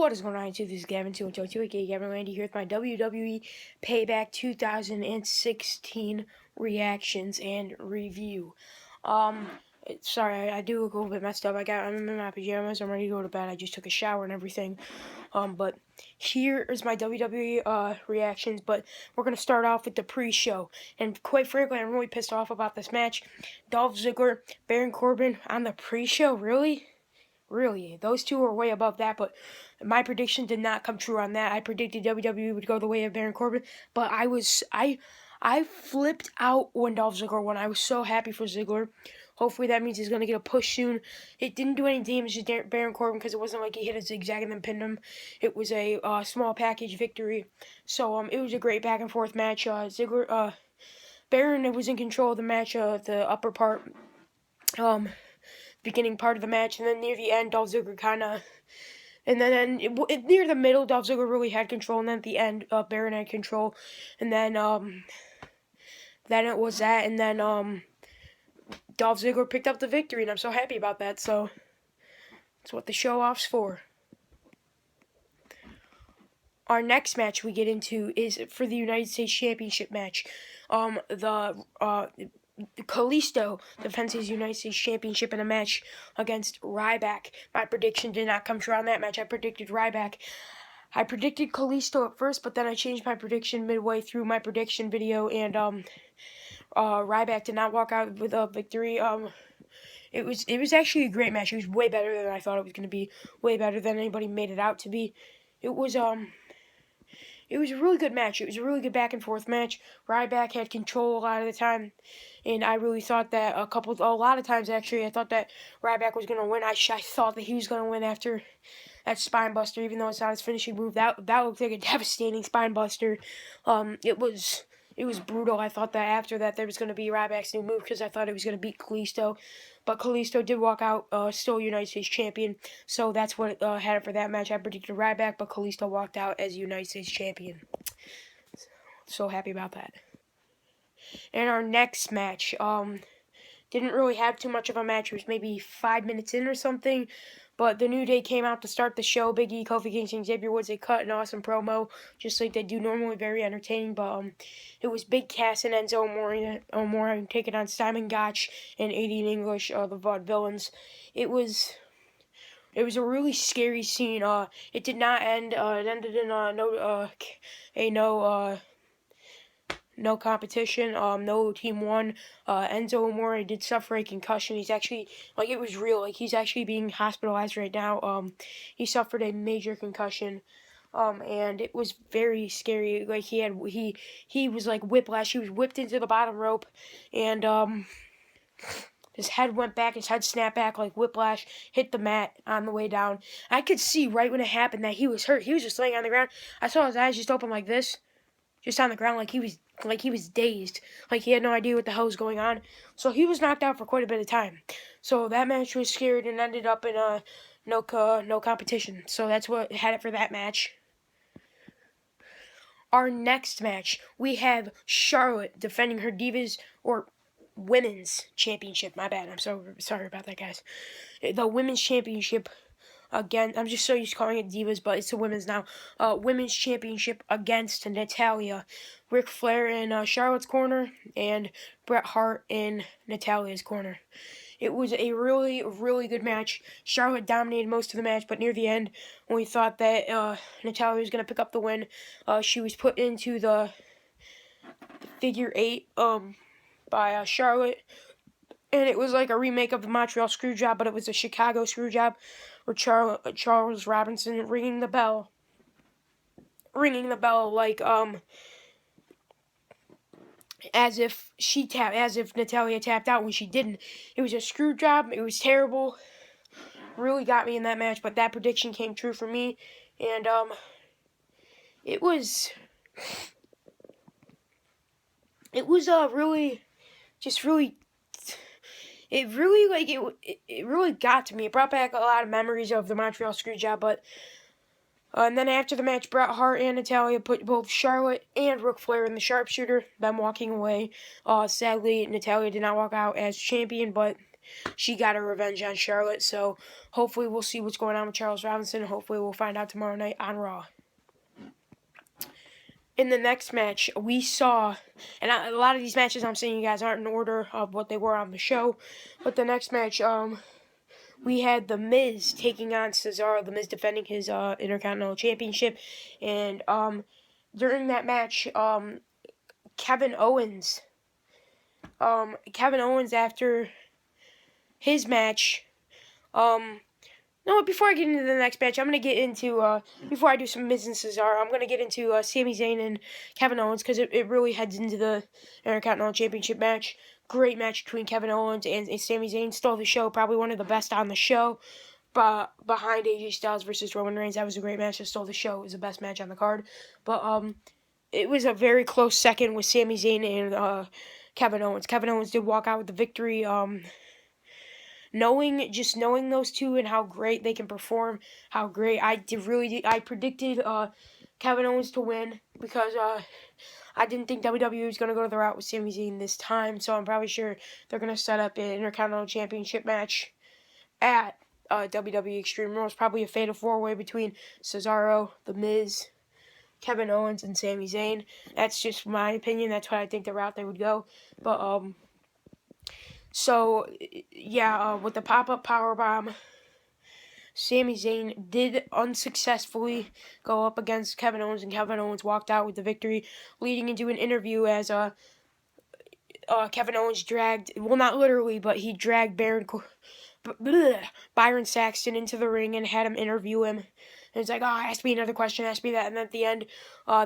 What is going on YouTube? This is Gavin 202, aka Gavin Landy, here with my WWE Payback 2016 reactions and review. Sorry, I do look a little bit messed up. I'm in my pajamas. I'm ready to go to bed. I just took a shower and everything. But here is my WWE reactions. But we're gonna start off with the pre-show. And quite frankly, I'm really pissed off about this match. Dolph Ziggler, Baron Corbin on the pre-show. Really, those two are way above that, but my prediction did not come true on that. I predicted WWE would go the way of Baron Corbin, but I flipped out when Dolph Ziggler won. I was so happy for Ziggler. Hopefully that means he's going to get a push soon. It didn't do any damage to Baron Corbin because it wasn't like he hit a zigzag and then pinned him. It was a small package victory. So it was a great back and forth match. Baron was in control of the match, the upper part. Beginning part of the match, and then near the end, Dolph Ziggler near the middle, Dolph Ziggler really had control, and then at the end, Baron had control, and then it was that, and then Dolph Ziggler picked up the victory, and I'm so happy about that. So that's what the show-off's for. Our next match we get into is for the United States Championship match. Kalisto defends his United States Championship in a match against Ryback. My prediction did not come true on that match. I predicted Ryback. I predicted Kalisto at first, but then I changed my prediction midway through my prediction video, and Ryback did not walk out with a victory. It was actually a great match. It was way better than I thought it was going to be. Way better than anybody made it out to be. It was a really good match. It was a really good back and forth match. Ryback had control a lot of the time, and I really thought that a lot of times actually, I thought that Ryback was gonna win. I thought that he was gonna win after that spine buster, even though it's not his finishing move. That looked like a devastating spine buster. It was brutal. I thought that after that there was going to be Ryback's new move because I thought it was going to beat Kalisto. But Kalisto did walk out still United States champion. So that's what had it for that match. I predicted Ryback, but Kalisto walked out as United States champion. So happy about that. And our next match, didn't really have too much of a match. It was maybe 5 minutes in or something. But the New Day came out to start the show. Big E, Kofi Kingston, Xavier Woods, they cut an awesome promo, just like they do normally, very entertaining. But it was Big Cass and Enzo Amore taking on Simon Gotch and 80 English, the Vaudevillains. It was a really scary scene. It did not end. It ended in no competition, no team won. Enzo Amore did suffer a concussion. He's actually, it was real. He's actually being hospitalized right now. He suffered a major concussion. And it was very scary. He was like whiplash. He was whipped into the bottom rope, and his head went back, his head snapped back like whiplash, hit the mat on the way down. I could see right when it happened that he was hurt. He was just laying on the ground. I saw his eyes just open like this, just on the ground, like he was dazed, like he had no idea what the hell was going on. So he was knocked out for quite a bit of time. So that match was scared and ended up in no competition. So that's what had it for that match. Our next match, we have Charlotte defending her Divas or Women's Championship. My bad. I'm so sorry about that, guys. The Women's Championship. Again, I'm just so used to calling it Divas, but it's the Women's now. Women's Championship against Natalya. Ric Flair in Charlotte's corner and Bret Hart in Natalya's corner. It was a really, really good match. Charlotte dominated most of the match, but near the end, when we thought that Natalya was going to pick up the win, she was put into the figure 8 by Charlotte. And it was like a remake of the Montreal Screwjob, but it was a Chicago Screwjob, with Charles Robinson ringing the bell like as if Natalya tapped out when she didn't. It was a Screwjob. It was terrible. Really got me in that match, but that prediction came true for me, and it really got to me. It brought back a lot of memories of the Montreal Screwjob, but and then after the match, Bret Hart and Natalya put both Charlotte and Ric Flair in the sharpshooter, them walking away. Sadly, Natalya did not walk out as champion, but she got her revenge on Charlotte. So hopefully we'll see what's going on with Charles Robinson. Hopefully we'll find out tomorrow night on Raw. In the next match, we saw, and a lot of these matches I'm saying you guys aren't in order of what they were on the show, but the next match, we had The Miz taking on Cesaro, The Miz defending his Intercontinental Championship, and during that match, Kevin Owens, after his match, no, before I get into the next match, I'm going to get into, before I do some Miz and Cesaro, I'm going to get into Sami Zayn and Kevin Owens, because it really heads into the Intercontinental Championship match. Great match between Kevin Owens and Sami Zayn. Stole the show, probably one of the best on the show. But behind AJ Styles versus Roman Reigns, that was a great match. It stole the show. It was the best match on the card. But it was a very close second with Sami Zayn and Kevin Owens. Kevin Owens did walk out with the victory. Knowing those two and how great they can perform, how great I predicted Kevin Owens to win, because I didn't think WWE was going to go the route with Sami Zayn this time, so I'm probably sure they're going to set up an Intercontinental Championship match at WWE Extreme Rules, probably a fatal four-way between Cesaro, The Miz, Kevin Owens, and Sami Zayn. That's just my opinion. That's what I think the route they would go. But so, yeah, with the pop-up powerbomb, Sami Zayn did unsuccessfully go up against Kevin Owens, and Kevin Owens walked out with the victory, leading into an interview as Kevin Owens dragged, well, not literally, but he dragged Byron Saxton into the ring and had him interview him. And it's like, ask me another question, ask me that. And at the end,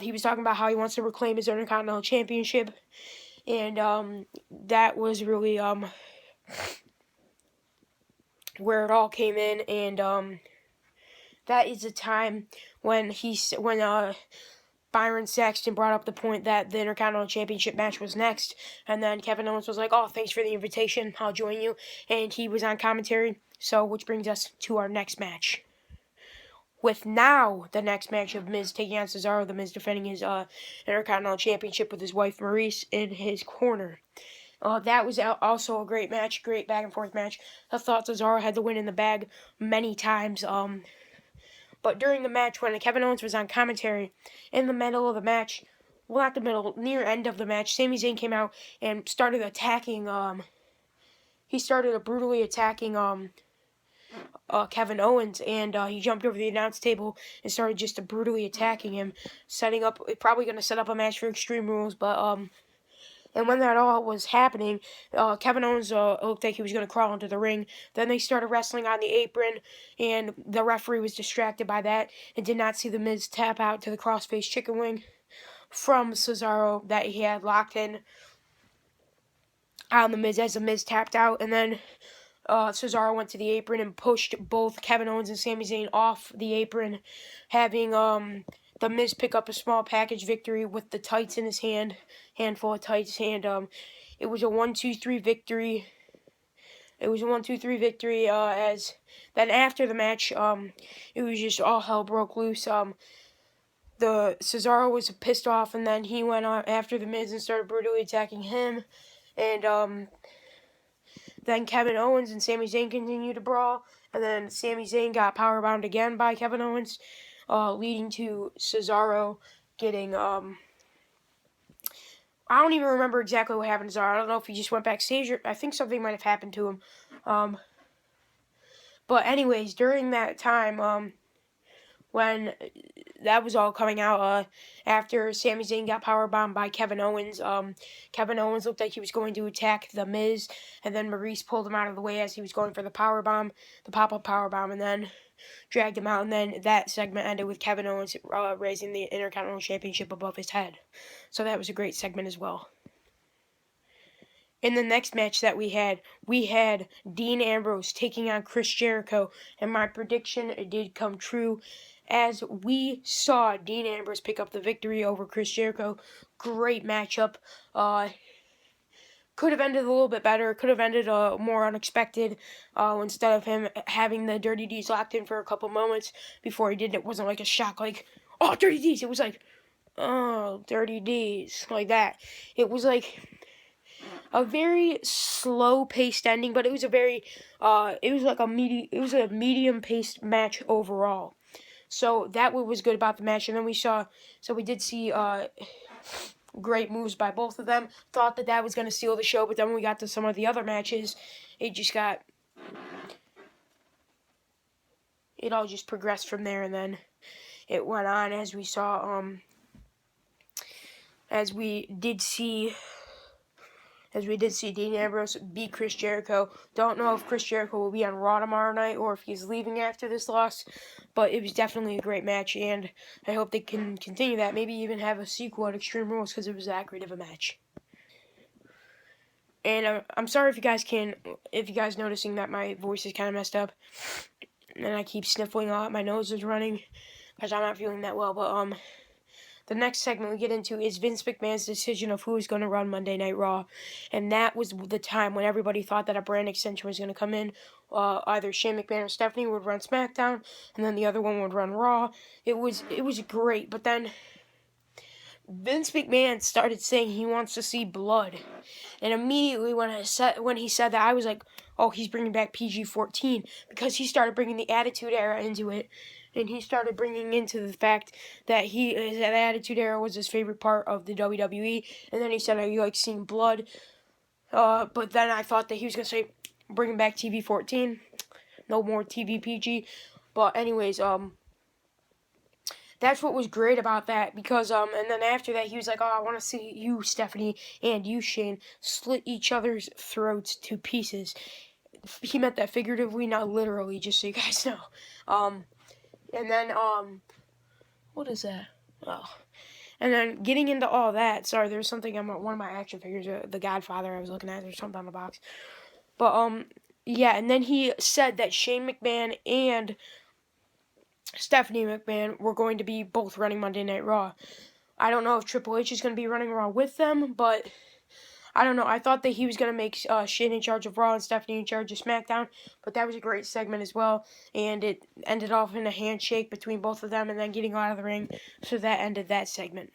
he was talking about how he wants to reclaim his Intercontinental Championship. And that was really where it all came in. And that is a time when Byron Saxton brought up the point that the Intercontinental Championship match was next, and then Kevin Owens was like, "Oh, thanks for the invitation. I'll join you." And he was on commentary. So, which brings us to our next match. With now the next match of Miz taking on Cesaro, the Miz defending his Intercontinental Championship with his wife Maurice in his corner. That was also a great match, great back and forth match. I thought Cesaro had the win in the bag many times. But during the match, when Kevin Owens was on commentary, in the middle of the match, well, not the middle, near end of the match, Sami Zayn came out and started attacking. He started brutally attacking Kevin Owens, and he jumped over the announce table and started just brutally attacking him, probably going to set up a match for Extreme Rules. But and when that all was happening, Kevin Owens looked like he was going to crawl into the ring. Then they started wrestling on the apron, and the referee was distracted by that and did not see the Miz tap out to the crossface chicken wing from Cesaro that he had locked in on the Miz as the Miz tapped out. And then Cesaro went to the apron and pushed both Kevin Owens and Sami Zayn off the apron, having the Miz pick up a small package victory with the tights in his handful of tights, and it was a 1-2-3 victory. As then after the match, it was just all hell broke loose. The Cesaro was pissed off, and then he went on after the Miz and started brutally attacking him, and then Kevin Owens and Sami Zayn continued to brawl, and then Sami Zayn got powerbombed again by Kevin Owens, leading to Cesaro getting, I don't even remember exactly what happened to Cesaro. I don't know if he just went backstage, or I think something might have happened to him. But anyways, during that time, when that was all coming out, after Sami Zayn got powerbombed by Kevin Owens, Kevin Owens looked like he was going to attack The Miz, and then Maurice pulled him out of the way as he was going for the powerbomb, the pop-up powerbomb, and then dragged him out, and then that segment ended with Kevin Owens raising the Intercontinental Championship above his head. So that was a great segment as well. In the next match that we had Dean Ambrose taking on Chris Jericho, and my prediction did come true, as we saw Dean Ambrose pick up the victory over Chris Jericho. Great matchup. Could have ended a little bit better. Could have ended more unexpected. Instead of him having the Dirty D's locked in for a couple moments before he did it, wasn't like a shock like, oh, Dirty D's. It was like, oh, Dirty D's, like that. It was like, a very slow-paced ending, but it was a very it was a medium-paced match overall. So that was good about the match. And then we did see great moves by both of them. Thought that was going to steal the show, but then when we got to some of the other matches, it all just progressed from there, and then it went on as we saw as we did see Dean Ambrose beat Chris Jericho. Don't know if Chris Jericho will be on Raw tomorrow night or if he's leaving after this loss, but it was definitely a great match, and I hope they can continue that. Maybe even have a sequel at Extreme Rules because it was that great of a match. And I'm sorry if you guys noticing that my voice is kind of messed up, and I keep sniffling a lot. My nose is running because I'm not feeling that well. But the next segment we get into is Vince McMahon's decision of who is going to run Monday Night Raw. And that was the time when everybody thought that a brand extension was going to come in. Either Shane McMahon or Stephanie would run SmackDown, and then the other one would run Raw. It was great, but then Vince McMahon started saying he wants to see blood. And immediately when he said that, I was like, oh, he's bringing back PG-13, because he started bringing the Attitude Era into it. And he started bringing into the fact that the Attitude Era was his favorite part of the WWE. And then he said he likes seeing blood. But then I thought that he was going to say, bringing back TV-14. No more TV PG. But anyways, that's what was great about that, because and then after that he was like, oh, I want to see you, Stephanie, and you, Shane, slit each other's throats to pieces. He meant that figuratively, not literally, just so you guys know. And then what is that? Oh. And then getting into all that, sorry, there's something one of my action figures, the Godfather I was looking at, there's something on the box. But yeah, and then he said that Shane McMahon and Stephanie McMahon were going to be both running Monday Night Raw. I don't know if Triple H is going to be running Raw with them, but I don't know. I thought that he was going to make Shane in charge of Raw and Stephanie in charge of SmackDown, but that was a great segment as well, and it ended off in a handshake between both of them and then getting out of the ring, so that ended that segment.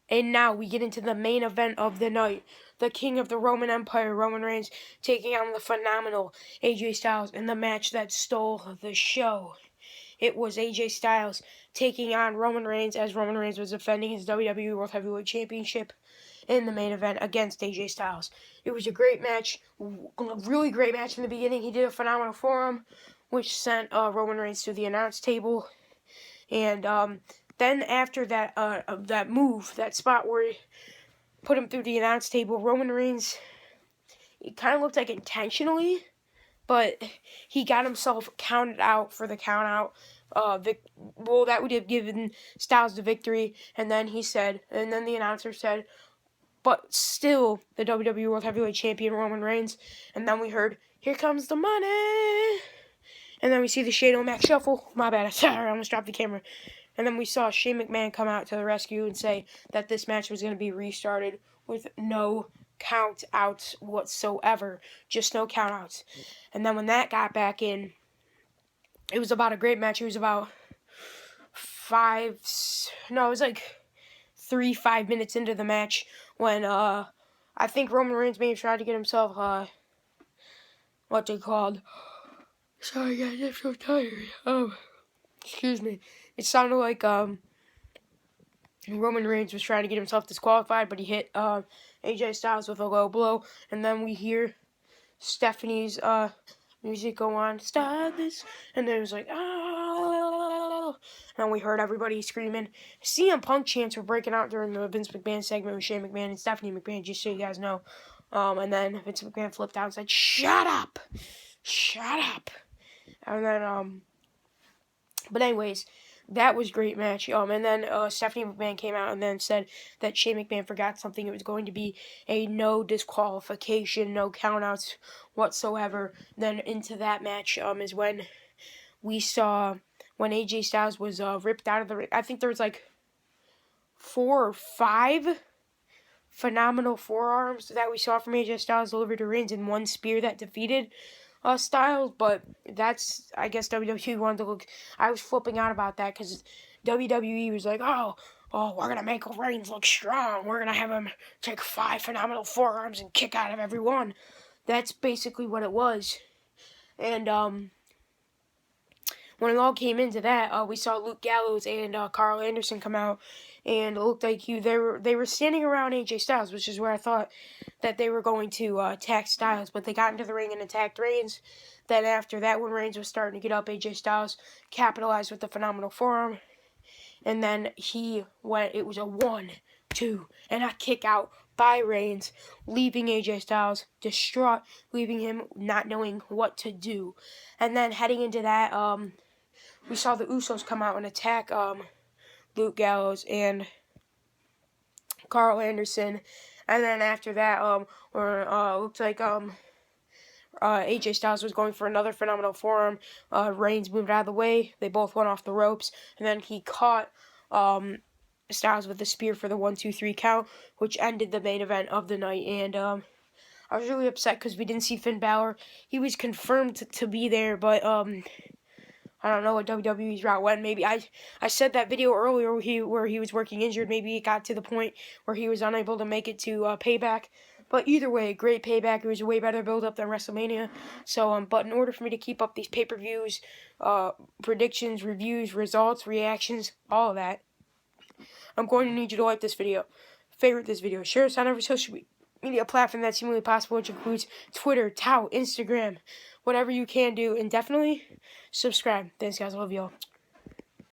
And now we get into the main event of the night. The King of the Roman Empire, Roman Reigns, taking on the phenomenal AJ Styles in the match that stole the show. It was AJ Styles taking on Roman Reigns, as Roman Reigns was defending his WWE World Heavyweight Championship in the main event against AJ Styles. It was a great match, a really great match in the beginning. He did a phenomenal forearm, which sent Roman Reigns to the announce table. And then after that move, that spot where he put him through the announce table, Roman Reigns, it kind of looked like intentionally, but he got himself counted out for the count out. That would have given Styles the victory, and then the announcer said, but still the WWE World Heavyweight Champion Roman Reigns. And then we heard, here comes the money. And then we see the Shane O'Mac shuffle. My bad, sorry, I almost dropped the camera. And then we saw Shane McMahon come out to the rescue and say that this match was going to be restarted with no count outs whatsoever. Just no count outs. And then when that got back in, it was about a great match. It was about 3-5 minutes into the match when I think Roman Reigns may have tried to get himself what's it called? Sorry guys, I'm so tired. Excuse me. It sounded like Roman Reigns was trying to get himself disqualified, but he hit AJ Styles with a low blow, and then we hear Stephanie's music go on, stop this, and then it was like, oh, and we heard everybody screaming. CM Punk chants were breaking out during the Vince McMahon segment with Shane McMahon and Stephanie McMahon, just so you guys know. And then Vince McMahon flipped out and said, shut up, and then but anyways, that was a great match. And then Stephanie McMahon came out and then said that Shane McMahon forgot something. It was going to be a no disqualification, no countouts whatsoever. Then into that match is when we saw when AJ Styles was ripped out of the ring. I think there was like 4 or 5 phenomenal forearms that we saw from AJ Styles delivered to Reigns in one spear that defeated Styles, but that's, I guess WWE wanted to look. I was flipping out about that because WWE was like, oh, oh, we're going to make Reigns look strong. We're going to have him take 5 phenomenal forearms and kick out of every one. That's basically what it was. And when it all came into that, we saw Luke Gallows and Carl Anderson come out, and it looked like they were standing around AJ Styles, which is where I thought that they were going to attack Styles, but they got into the ring and attacked Reigns. Then after that, when Reigns was starting to get up, AJ Styles capitalized with the phenomenal forearm, and then it was a 1, 2, and a kick out by Reigns, leaving AJ Styles distraught, leaving him not knowing what to do. And then heading into that, we saw the Usos come out and attack Luke Gallows and Carl Anderson. And then after that, looked like AJ Styles was going for another phenomenal forearm. Reigns moved out of the way. They both went off the ropes, and then he caught Styles with the spear for the 1, 2, 3 count, which ended the main event of the night. And I was really upset because we didn't see Finn Balor. He was confirmed to be there, but I don't know what WWE's route went. Maybe I said that video earlier where he was working injured. Maybe it got to the point where he was unable to make it to Payback. But either way, great Payback. It was a way better build-up than WrestleMania. So, but in order for me to keep up these pay-per-views, predictions, reviews, results, reactions, all of that, I'm going to need you to like this video, favorite this video, share this on every social media platform that's humanly possible, which includes Twitter, Instagram, whatever you can do, and definitely subscribe. Thanks, guys. I love y'all.